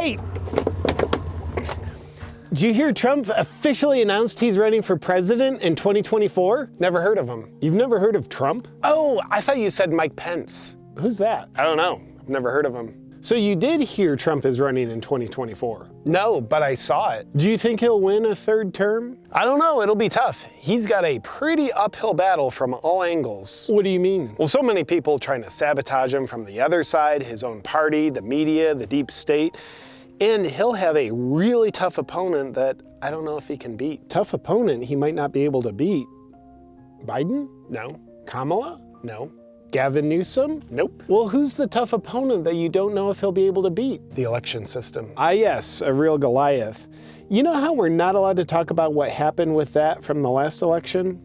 Hey! Did you hear Trump officially announced he's running for president in 2024? Never heard of him. You've never heard of Trump? Oh, I thought you said Mike Pence. Who's that? I don't know. I've never heard of him. So you did hear Trump is running in 2024? No, but I saw it. Do you think he'll win a third term? I don't know. It'll be tough. He's got a pretty uphill battle from all angles. What do you mean? Well, so many people trying to sabotage him from the other side, his own party, the media, the deep state. And he'll have a really tough opponent that I don't know if he can beat. Tough opponent he might not be able to beat. Biden? No. Kamala? No. Gavin Newsom? Nope. Well, who's the tough opponent that you don't know if he'll be able to beat? The election system. Ah, yes, a real Goliath. You know how we're not allowed to talk about what happened with that from the last election?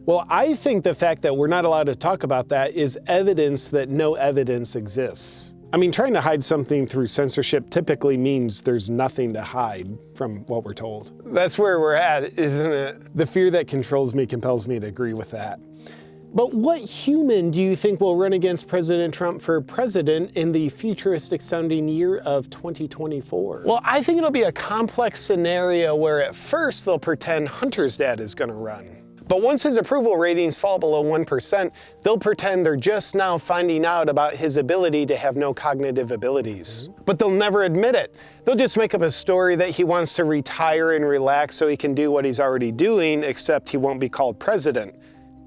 Well, I think the fact that we're not allowed to talk about that is evidence that no evidence exists. I mean, trying to hide something through censorship typically means there's nothing to hide from what we're told. That's where we're at, isn't it? The fear that controls me compels me to agree with that. But what human do you think will run against President Trump for president in the futuristic-sounding year of 2024? Well, I think it'll be a complex scenario where at first they'll pretend Hunter's dad is going to run. But once his approval ratings fall below 1%, they'll pretend they're just now finding out about his ability to have no cognitive abilities. But they'll never admit it. They'll just make up a story that he wants to retire and relax so he can do what he's already doing, except he won't be called president.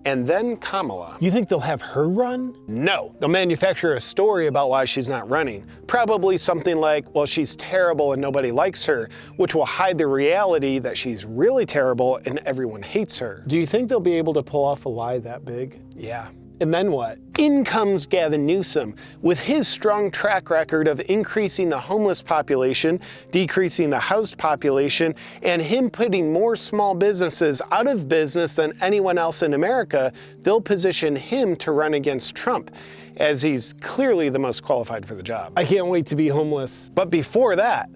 And then Kamala. You think they'll have her run? No. They'll manufacture a story about why she's not running. Probably something like, well, she's terrible and nobody likes her, which will hide the reality that she's really terrible and everyone hates her. Do you think they'll be able to pull off a lie that big? Yeah. And then what? In comes Gavin Newsom with his strong track record of increasing the homeless population, decreasing the housed population, and him putting more small businesses out of business than anyone else in America. They'll position him to run against Trump, as he's clearly the most qualified for the job. I can't wait to be homeless. But before that,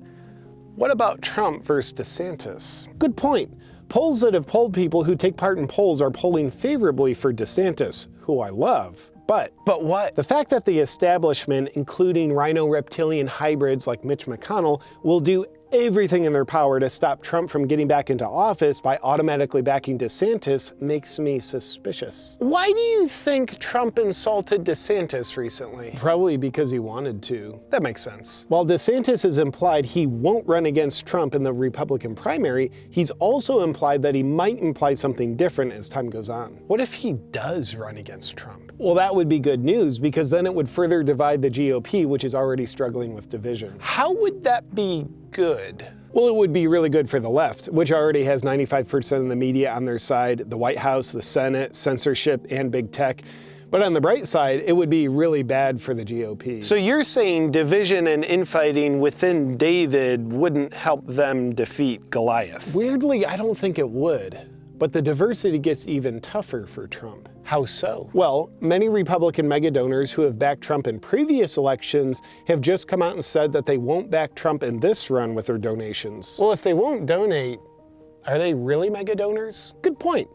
what about Trump versus DeSantis? Good point. Polls that have polled people who take part in polls are polling favorably for DeSantis, who I love. But what? The fact that the establishment, including rhino-reptilian hybrids like Mitch McConnell, will do everything in their power to stop Trump from getting back into office by automatically backing DeSantis makes me suspicious. Why do you think Trump insulted DeSantis recently? Probably because he wanted to. That makes sense. While DeSantis has implied he won't run against Trump in the Republican primary, he's also implied that he might imply something different as time goes on. What if he does run against Trump? Well, that would be good news because then it would further divide the GOP, which is already struggling with division. How would that be good? Well, it would be really good for the left, which already has 95% of the media on their side, the White House, the Senate, censorship, and big tech. But on the bright side, it would be really bad for the GOP. So you're saying division and infighting within David wouldn't help them defeat Goliath? Weirdly, I don't think it would. But the diversity gets even tougher for Trump. How so? Well, many Republican mega donors who have backed Trump in previous elections have just come out and said that they won't back Trump in this run with their donations. Well, if they won't donate, are they really mega donors? Good point.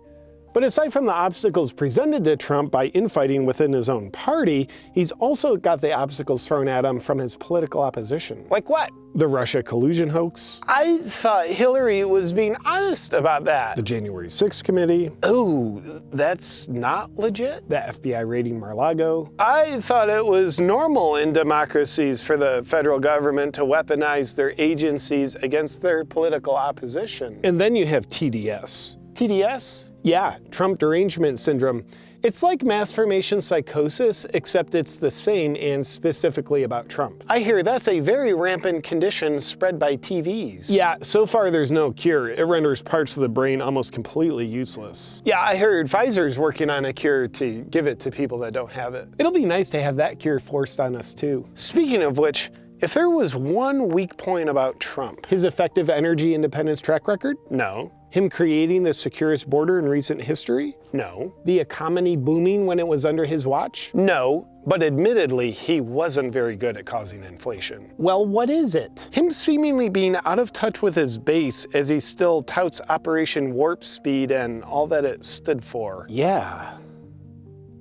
But aside from the obstacles presented to Trump by infighting within his own party, he's also got the obstacles thrown at him from his political opposition. Like what? The Russia collusion hoax. I thought Hillary was being honest about that. The January 6th committee. Oh, that's not legit? The FBI raiding Mar-a-Lago. I thought it was normal in democracies for the federal government to weaponize their agencies against their political opposition. And then you have TDS. TDS? Yeah, Trump derangement syndrome. It's like mass formation psychosis, except it's the same and specifically about Trump. I hear that's a very rampant condition spread by TVs. Yeah, so far there's no cure. It renders parts of the brain almost completely useless. Yeah, I heard Pfizer's working on a cure to give it to people that don't have it. It'll be nice to have that cure forced on us too. Speaking of which, if there was one weak point about Trump... His effective energy independence track record? No. Him creating the securest border in recent history? No. The economy booming when it was under his watch? No, but admittedly, he wasn't very good at causing inflation. Well, what is it? Him seemingly being out of touch with his base as he still touts Operation Warp Speed and all that it stood for. Yeah.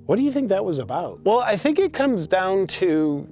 What do you think that was about? Well, I think it comes down to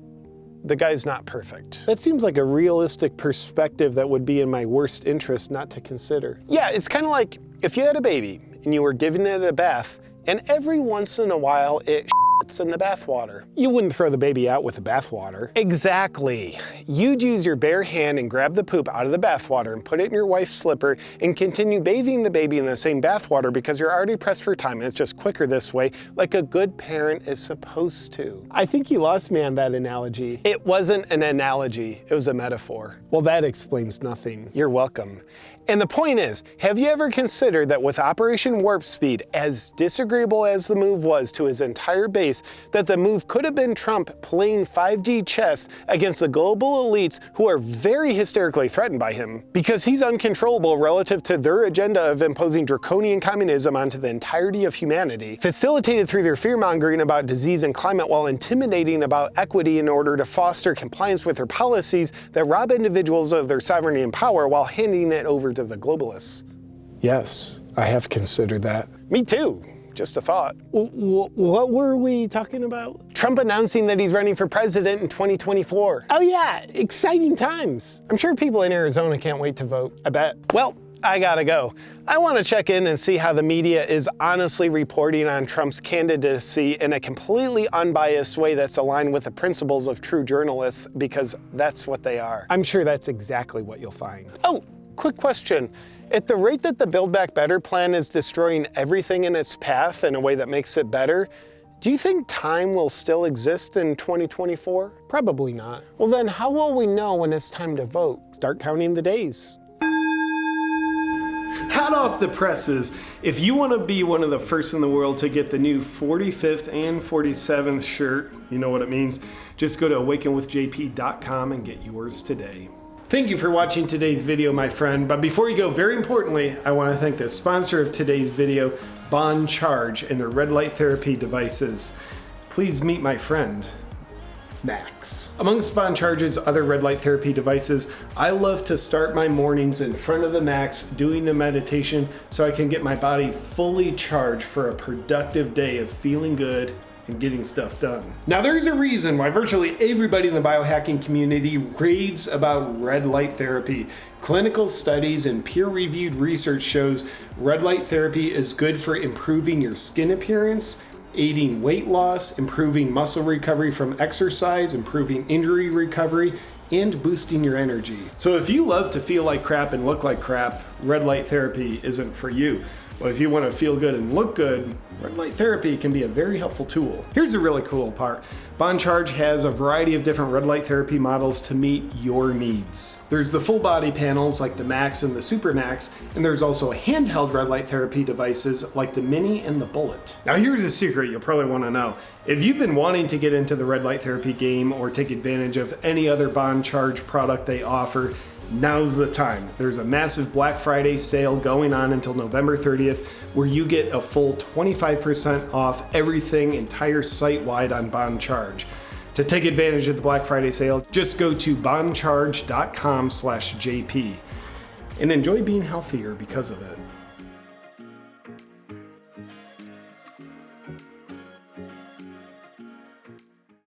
the guy's not perfect. That seems like a realistic perspective that would be in my worst interest not to consider. Yeah, it's kind of like if you had a baby and you were giving it a bath, and every once in a while it shits in the bathwater. You wouldn't throw the baby out with the bathwater. Exactly. You'd use your bare hand and grab the poop out of the bathwater and put it in your wife's slipper and continue bathing the baby in the same bathwater because you're already pressed for time and it's just quicker this way, like a good parent is supposed to. I think you lost me on that analogy. It wasn't an analogy, it was a metaphor. Well, that explains nothing. You're welcome. And the point is, have you ever considered that with Operation Warp Speed, as disagreeable as the move was to his entire base, that the move could have been Trump playing 5G chess against the global elites who are very hysterically threatened by him, because he's uncontrollable relative to their agenda of imposing draconian communism onto the entirety of humanity, facilitated through their fear-mongering about disease and climate while intimidating about equity in order to foster compliance with their policies that rob individuals of their sovereignty and power while handing it over to the globalists. Yes, I have considered that. Me too. Just a thought. What were we talking about? Trump announcing that he's running for president in 2024. Oh yeah, exciting times. I'm sure people in Arizona can't wait to vote. I bet. Well, I gotta go. I want to check in and see how the media is honestly reporting on Trump's candidacy in a completely unbiased way that's aligned with the principles of true journalists, because that's what they are. I'm sure that's exactly what you'll find. Oh, quick question. At the rate that the Build Back Better plan is destroying everything in its path in a way that makes it better, do you think time will still exist in 2024? Probably not. Well then, how will we know when it's time to vote? Start counting the days. Hot off the presses, if you want to be one of the first in the world to get the new 45th and 47th shirt, you know what it means, just go to awakenwithjp.com and get yours today. Thank you for watching today's video, my friend. But before you go, very importantly, I want to thank the sponsor of today's video, Bond Charge, and their red light therapy devices. Please meet my friend, Max. Amongst Bond Charge's other red light therapy devices, I love to start my mornings in front of the Max doing a meditation so I can get my body fully charged for a productive day of feeling good and getting stuff done. Now there's a reason why virtually everybody in the biohacking community raves about red light therapy. Clinical studies and peer-reviewed research shows red light therapy is good for improving your skin appearance, aiding weight loss, improving muscle recovery from exercise, improving injury recovery, and boosting your energy. So if you love to feel like crap and look like crap, red light therapy isn't for you. But if you want to feel good and look good, red light therapy can be a very helpful tool. Here's the really cool part. Bond Charge has a variety of different red light therapy models to meet your needs. There's the full body panels like the Max and the Super Max, and there's also handheld red light therapy devices like the Mini and the Bullet. Now here's a secret you'll probably want to know. If you've been wanting to get into the red light therapy game or take advantage of any other Bond Charge product they offer, now's the time. There's a massive Black Friday sale going on until November 30th where you get a full 25% off everything entire site-wide on Bond Charge. To take advantage of the Black Friday sale, just go to bondcharge.com/JP and enjoy being healthier because of it.